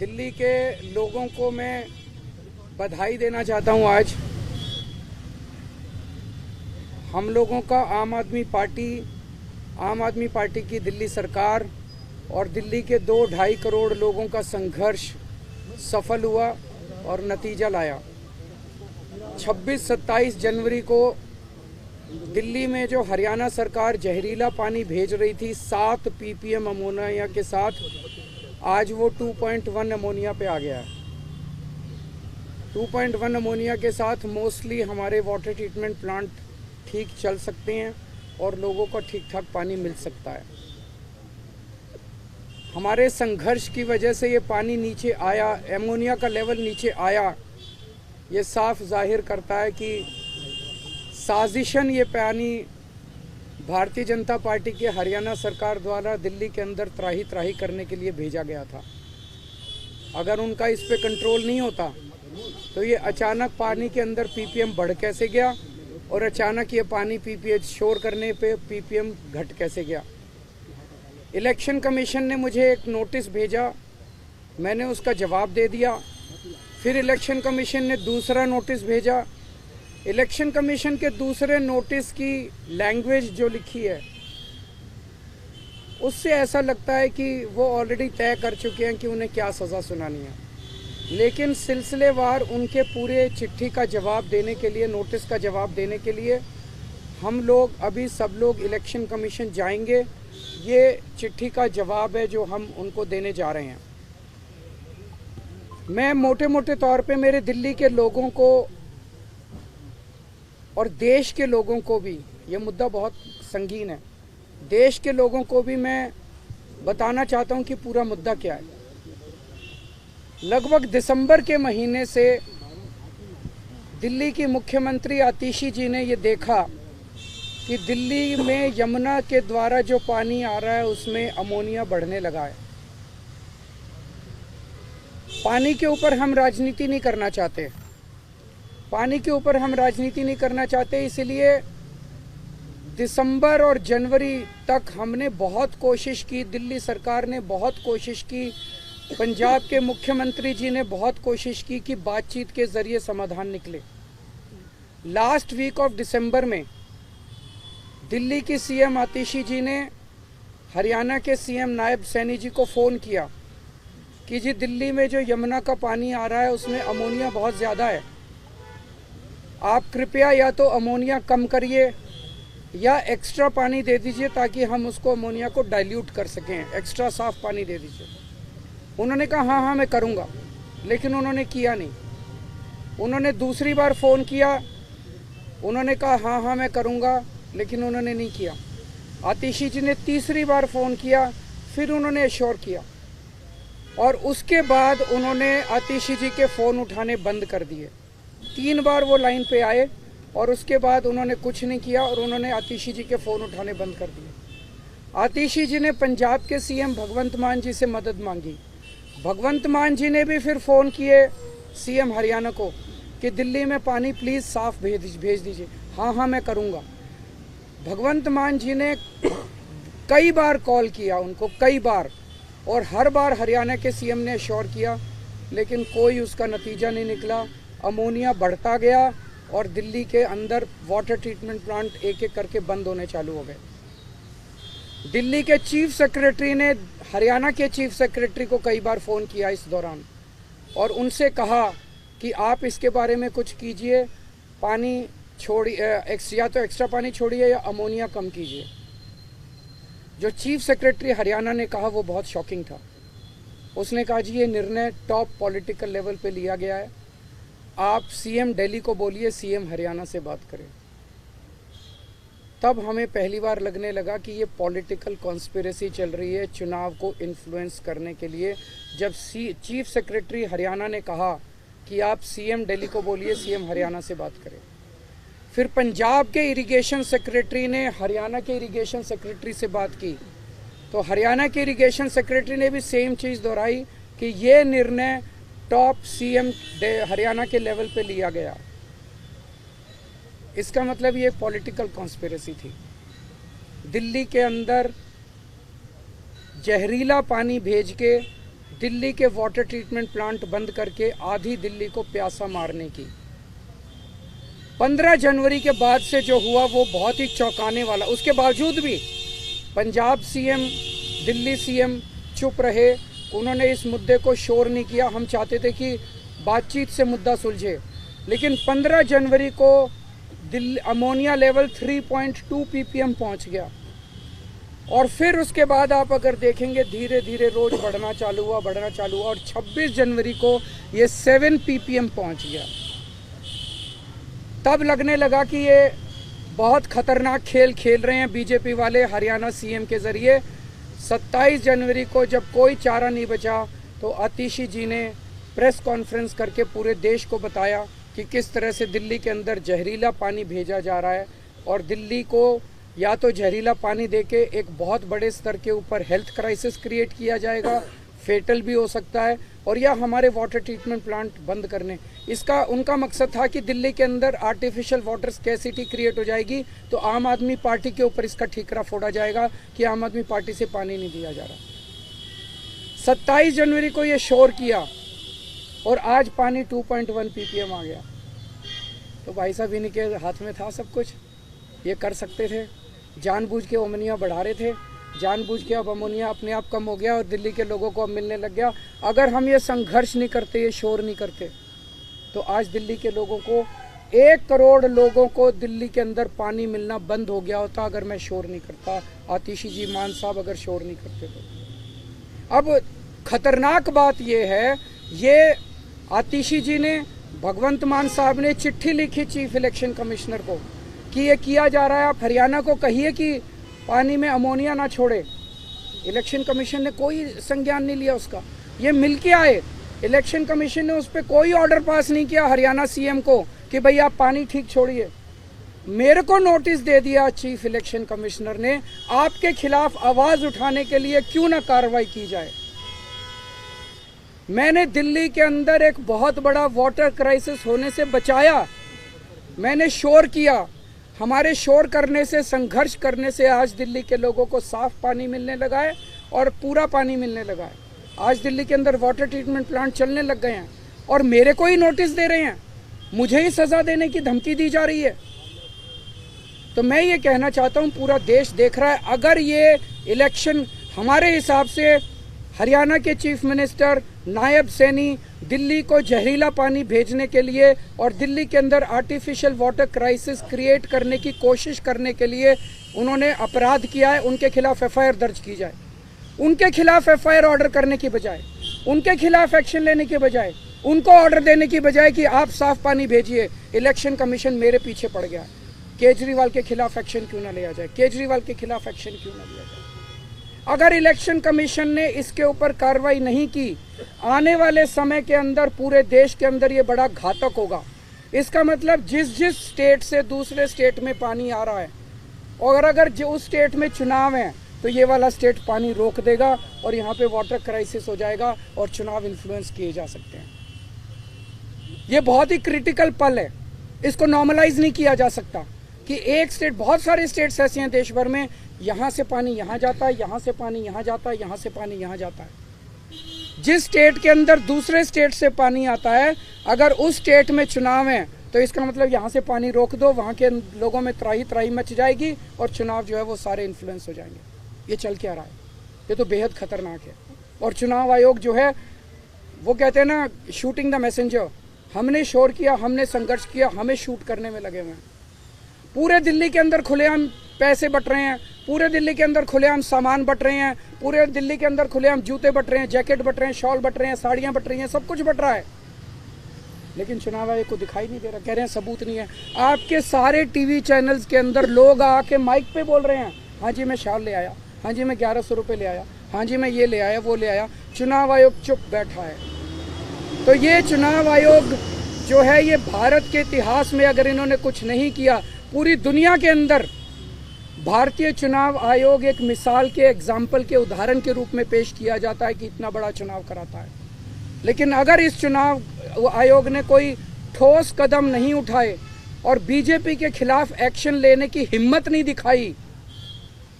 दिल्ली के लोगों को मैं बधाई देना चाहता हूं। आज हम लोगों का आम आदमी पार्टी की दिल्ली सरकार और दिल्ली के 2-2.5 करोड़ लोगों का संघर्ष सफल हुआ और नतीजा लाया। 26-27 जनवरी को दिल्ली में जो हरियाणा सरकार जहरीला पानी भेज रही थी 7 ppm अमोनिया के साथ, आज वो 2.1 अमोनिया पे आ गया है। 2.1 अमोनिया के साथ मोस्टली हमारे वाटर ट्रीटमेंट प्लांट ठीक चल सकते हैं और लोगों को ठीक ठाक पानी मिल सकता है। हमारे संघर्ष की वजह से ये पानी नीचे आया, एमोनिया का लेवल नीचे आया। ये साफ जाहिर करता है कि साजिशन ये पानी भारतीय जनता पार्टी के हरियाणा सरकार द्वारा दिल्ली के अंदर त्राही करने के लिए भेजा गया था। अगर उनका इस पे कंट्रोल नहीं होता तो ये अचानक पानी के अंदर पीपीएम बढ़ कैसे गया और अचानक ये पानी पीपीएच शोर करने पे पीपीएम घट कैसे गया। इलेक्शन कमीशन ने मुझे एक नोटिस भेजा, मैंने उसका जवाब दे दिया। फिर इलेक्शन कमीशन ने दूसरा नोटिस भेजा। इलेक्शन कमीशन के दूसरे नोटिस की लैंग्वेज जो लिखी है उससे ऐसा लगता है कि वो ऑलरेडी तय कर चुके हैं कि उन्हें क्या सज़ा सुनानी है। लेकिन सिलसिलेवार उनके पूरे चिट्ठी का जवाब देने के लिए, नोटिस का जवाब देने के लिए हम लोग अभी सब लोग इलेक्शन कमीशन जाएंगे। ये चिट्ठी का जवाब है जो हम उनको देने जा रहे हैं। मैं मोटे मोटे तौर पे मेरे दिल्ली के लोगों को और देश के लोगों को भी, ये मुद्दा बहुत संगीन है, देश के लोगों को भी मैं बताना चाहता हूं कि पूरा मुद्दा क्या है। लगभग दिसंबर के महीने से दिल्ली की मुख्यमंत्री आतिशी जी ने ये देखा कि दिल्ली में यमुना के द्वारा जो पानी आ रहा है उसमें अमोनिया बढ़ने लगा है। पानी के ऊपर हम राजनीति नहीं करना चाहते, इसलिए दिसंबर और जनवरी तक हमने बहुत कोशिश की, दिल्ली सरकार ने बहुत कोशिश की, पंजाब के मुख्यमंत्री जी ने बहुत कोशिश की कि बातचीत के जरिए समाधान निकले। लास्ट वीक ऑफ दिसंबर में दिल्ली की सीएम आतिशी जी ने हरियाणा के सीएम नायब सैनी जी को फ़ोन किया कि जी दिल्ली में जो यमुना का पानी आ रहा है उसमें अमोनिया बहुत ज़्यादा है, आप कृपया या तो अमोनिया कम करिए या एक्स्ट्रा पानी दे दीजिए ताकि हम उसको अमोनिया को डाइल्यूट कर सकें, एक्स्ट्रा साफ पानी दे दीजिए। उन्होंने कहा हाँ मैं करूँगा, लेकिन उन्होंने किया नहीं। उन्होंने दूसरी बार फ़ोन किया, उन्होंने कहा हाँ मैं करूँगा, लेकिन उन्होंने नहीं किया। आतिशी जी ने तीसरी बार फ़ोन किया, फिर उन्होंने एश्योर किया और उसके बाद उन्होंने आतिशी जी के फ़ोन उठाने बंद कर दिए। 3 बार वो लाइन पे आए और उसके बाद उन्होंने कुछ नहीं किया और उन्होंने आतिशी जी के फ़ोन उठाने बंद कर दिए। आतिशी जी ने पंजाब के सीएम भगवंत मान जी से मदद मांगी। भगवंत मान जी ने भी फिर फ़ोन किए सीएम हरियाणा को कि दिल्ली में पानी प्लीज़ साफ भेज दीजिए। हाँ मैं करूँगा। भगवंत मान जी ने कई बार कॉल किया उनको, कई बार, और हर बार हरियाणा के सीएम ने श्योर किया, लेकिन कोई उसका नतीजा नहीं निकला। अमोनिया बढ़ता गया और दिल्ली के अंदर वाटर ट्रीटमेंट प्लांट एक एक करके बंद होने चालू हो गए। दिल्ली के चीफ सेक्रेटरी ने हरियाणा के चीफ सेक्रेटरी को कई बार फ़ोन किया इस दौरान और उनसे कहा कि आप इसके बारे में कुछ कीजिए, पानी छोड़िए, या तो एक्स्ट्रा पानी छोड़िए या अमोनिया कम कीजिए। जो चीफ सेक्रेटरी हरियाणा ने कहा वो बहुत शॉकिंग था। उसने कहा जी ये निर्णय टॉप पॉलिटिकल लेवल पे लिया गया है, आप सीएम दिल्ली को बोलिए सीएम हरियाणा से बात करें। तब हमें पहली बार लगने लगा कि ये पॉलिटिकल कॉन्स्पिरेसी चल रही है चुनाव को इन्फ्लुएंस करने के लिए। जब चीफ सेक्रेटरी हरियाणा ने कहा कि आप सीएम दिल्ली को बोलिए सीएम हरियाणा से बात करें, फिर पंजाब के इरिगेशन सेक्रेटरी ने हरियाणा के इरिगेशन सेक्रेटरी से बात की तो हरियाणा के इरिगेशन सेक्रेटरी ने भी सेम चीज़ दोहराई कि ये निर्णय टॉप सीएम हरियाणा के लेवल पे लिया गया। इसका मतलब ये पॉलिटिकल कॉन्स्पिरेसी थी। दिल्ली के अंदर जहरीला पानी भेज के दिल्ली के वाटर ट्रीटमेंट प्लांट बंद करके आधी दिल्ली को प्यासा मारने की। 15 जनवरी के बाद से जो हुआ वो बहुत ही चौंकाने वाला। उसके बावजूद भी पंजाब सीएम, दिल्ली सीएम चुप रहे, उन्होंने इस मुद्दे को शोर नहीं किया। हम चाहते थे कि बातचीत से मुद्दा सुलझे, लेकिन 15 जनवरी को दिल्ली अमोनिया लेवल 3.2 ppm पहुंच गया और फिर उसके बाद आप अगर देखेंगे धीरे धीरे रोज बढ़ना चालू हुआ और 26 जनवरी को ये 7 ppm पहुंच गया। तब लगने लगा कि ये बहुत खतरनाक खेल खेल रहे हैं बीजेपी वाले हरियाणा सीएम के जरिए। 27 जनवरी को जब कोई चारा नहीं बचा तो आतिशी जी ने प्रेस कॉन्फ्रेंस करके पूरे देश को बताया कि किस तरह से दिल्ली के अंदर जहरीला पानी भेजा जा रहा है और दिल्ली को या तो जहरीला पानी देके एक बहुत बड़े स्तर के ऊपर हेल्थ क्राइसिस क्रिएट किया जाएगा, फेटल भी हो सकता है, और या हमारे वाटर ट्रीटमेंट प्लांट बंद करने। इसका उनका मकसद था कि दिल्ली के अंदर आर्टिफिशियल वाटर स्कैसिटी क्रिएट हो जाएगी तो आम आदमी पार्टी के ऊपर इसका ठीकरा फोड़ा जाएगा कि आम आदमी पार्टी से पानी नहीं दिया जा रहा। 27 जनवरी को ये शोर किया और आज पानी 2.1 ppm आ गया। तो भाई साहब इन्हीं के हाथ में था सब कुछ, ये कर सकते थे। जानबूझ के अमोनिया बढ़ा रहे थे, जानबूझ के अब अमोनिया अपने आप कम हो गया और दिल्ली के लोगों को अब मिलने लग गया। अगर हम ये संघर्ष नहीं करते, ये शोर नहीं करते, तो आज दिल्ली के लोगों को 1 करोड़ लोगों को दिल्ली के अंदर पानी मिलना बंद हो गया होता अगर मैं शोर नहीं करता, आतिशी जी, मान साहब अगर शोर नहीं करते तो। अब खतरनाक बात ये है, ये आतिशी जी ने, भगवंत मान साहब ने चिट्ठी लिखी चीफ इलेक्शन कमिश्नर को कि ये किया जा रहा है, आप हरियाणा को कहिए कि पानी में अमोनिया ना छोड़े। इलेक्शन कमीशन ने कोई संज्ञान नहीं लिया उसका। ये मिल के आए, इलेक्शन कमीशन ने उस पर कोई ऑर्डर पास नहीं किया हरियाणा सीएम को कि भाई आप पानी ठीक छोड़िए। मेरे को नोटिस दे दिया चीफ इलेक्शन कमिश्नर ने, आपके खिलाफ आवाज उठाने के लिए क्यों ना कार्रवाई की जाए। मैंने दिल्ली के अंदर एक बहुत बड़ा वाटर क्राइसिस होने से बचाया, मैंने शोर किया। हमारे शोर करने से, संघर्ष करने से आज दिल्ली के लोगों को साफ पानी मिलने लगा है और पूरा पानी मिलने लगा है। आज दिल्ली के अंदर वाटर ट्रीटमेंट प्लांट चलने लग गए हैं और मेरे को ही नोटिस दे रहे हैं, मुझे ही सजा देने की धमकी दी जा रही है। तो मैं ये कहना चाहता हूँ, पूरा देश देख रहा है, अगर ये इलेक्शन हमारे हिसाब से हरियाणा के चीफ मिनिस्टर नायब सैनी दिल्ली को जहरीला पानी भेजने के लिए और दिल्ली के अंदर आर्टिफिशियल वाटर क्राइसिस क्रिएट करने की कोशिश करने के लिए उन्होंने अपराध किया है, उनके खिलाफ एफआईआर दर्ज की जाए। उनके खिलाफ एफआईआर ऑर्डर करने की बजाय, उनके खिलाफ एक्शन लेने के बजाय, उनको ऑर्डर देने की बजाय कि आप साफ पानी भेजिए, इलेक्शन कमीशन मेरे पीछे पड़ गया। केजरीवाल के खिलाफ एक्शन क्यों ना लिया जाए, केजरीवाल के खिलाफ एक्शन क्यों ना लिया जाए। अगर इलेक्शन कमीशन ने इसके ऊपर कार्रवाई नहीं की, आने वाले समय के अंदर पूरे देश के अंदर ये बड़ा घातक होगा। इसका मतलब जिस जिस स्टेट से दूसरे स्टेट में पानी आ रहा है, और अगर जो उस स्टेट में चुनाव है तो ये वाला स्टेट पानी रोक देगा और यहाँ पे वाटर क्राइसिस हो जाएगा और चुनाव इन्फ्लुएंस किए जा सकते हैं। ये बहुत ही क्रिटिकल पल है, इसको नॉर्मलाइज नहीं किया जा सकता कि एक स्टेट, बहुत सारे स्टेट्स ऐसे हैं देश भर में, यहाँ से पानी यहाँ जाता है, यहाँ से पानी यहाँ जाता है, यहाँ से पानी यहाँ जाता है। जिस स्टेट के अंदर दूसरे स्टेट से पानी आता है, अगर उस स्टेट में चुनाव है तो इसका मतलब यहाँ से पानी रोक दो, वहाँ के लोगों में त्राही त्राही मच जाएगी और चुनाव जो है वो सारे इन्फ्लुएंस हो जाएंगे। ये चल क्या रहा है, ये तो बेहद खतरनाक है। और चुनाव आयोग जो है वो कहते हैं ना, शूटिंग द मैसेंजर, हमने शोर किया, हमने संघर्ष किया, हमें शूट करने में लगे हुए हैं। पूरे दिल्ली के अंदर खुलेआम पैसे बट रहे हैं, पूरे दिल्ली के अंदर खुलेआम सामान बट रहे हैं, पूरे दिल्ली के अंदर खुलेआम जूते बट रहे हैं, जैकेट बट रहे हैं, शॉल बट रहे हैं, साड़ियाँ बट रही हैं, सब कुछ बट रहा है, लेकिन चुनाव आयोग को दिखाई नहीं दे रहा। कह रहे हैं सबूत नहीं है। आपके सारे टीवी चैनल्स के अंदर लोग आके माइक पे बोल रहे हैं, हाँ जी मैं शॉल ले आया, हाँ जी मैं 1100 रुपये ले आया, हाँ जी मैं ये ले आया, वो ले आया। चुनाव आयोग चुप बैठा है। तो ये चुनाव आयोग जो है, ये भारत के इतिहास में अगर इन्होंने कुछ नहीं किया, पूरी दुनिया के अंदर भारतीय चुनाव आयोग एक मिसाल के, एग्जाम्पल के, उदाहरण के रूप में पेश किया जाता है कि इतना बड़ा चुनाव कराता है। लेकिन अगर इस चुनाव आयोग ने कोई ठोस कदम नहीं उठाए और बीजेपी के खिलाफ एक्शन लेने की हिम्मत नहीं दिखाई,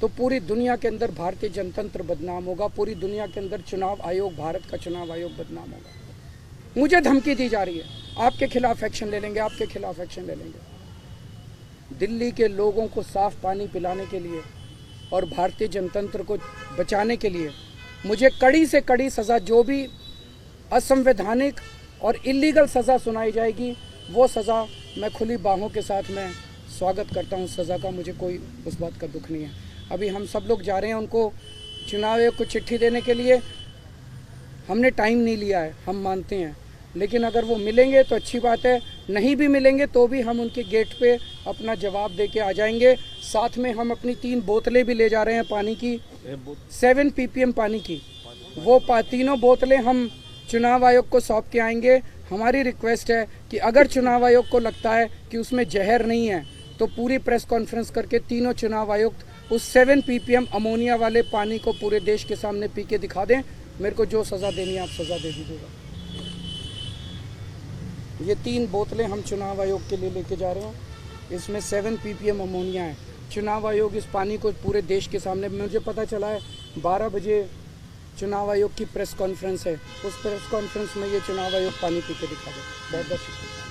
तो पूरी दुनिया के अंदर भारतीय जनतंत्र बदनाम होगा, पूरी दुनिया के अंदर चुनाव आयोग, भारत का चुनाव आयोग बदनाम होगा। मुझे धमकी दी जा रही है, आपके खिलाफ एक्शन ले लेंगे, आपके खिलाफ एक्शन ले लेंगे। दिल्ली के लोगों को साफ पानी पिलाने के लिए और भारतीय जनतंत्र को बचाने के लिए मुझे कड़ी से कड़ी सज़ा, जो भी असंवैधानिक और इलीगल सज़ा सुनाई जाएगी वो सज़ा मैं खुली बाहों के साथ मैं स्वागत करता हूँ। उस सज़ा का मुझे कोई उस बात का दुख नहीं है। अभी हम सब लोग जा रहे हैं उनको चुनाव आयोग को चिट्ठी देने के लिए। हमने टाइम नहीं लिया है, हम मानते हैं, लेकिन अगर वो मिलेंगे तो अच्छी बात है, नहीं भी मिलेंगे तो भी हम उनके गेट पे अपना जवाब दे के आ जाएंगे। साथ में हम अपनी 3 बोतलें भी ले जा रहे हैं पानी की, 7 ppm पानी की। वो तीनों बोतलें हम चुनाव आयोग को सौंप के आएंगे। हमारी रिक्वेस्ट है कि अगर चुनाव आयोग को लगता है कि उसमें जहर नहीं है तो पूरी प्रेस कॉन्फ्रेंस करके तीनों चुनाव आयुक्त उस 7 ppm अमोनिया वाले पानी को पूरे देश के सामने पी के दिखा दें। मेरे को जो सज़ा देनी है आप सज़ा दे दीजिएगा। ये 3 बोतलें हम चुनाव आयोग के लिए लेके जा रहे हैं, इसमें 7 ppm अमोनिया है। चुनाव आयोग इस पानी को पूरे देश के सामने, मुझे पता चला है 12 बजे चुनाव आयोग की प्रेस कॉन्फ्रेंस है, उस प्रेस कॉन्फ्रेंस में ये चुनाव आयोग पानी पी के दिखा दे। बहुत बहुत शुक्रिया।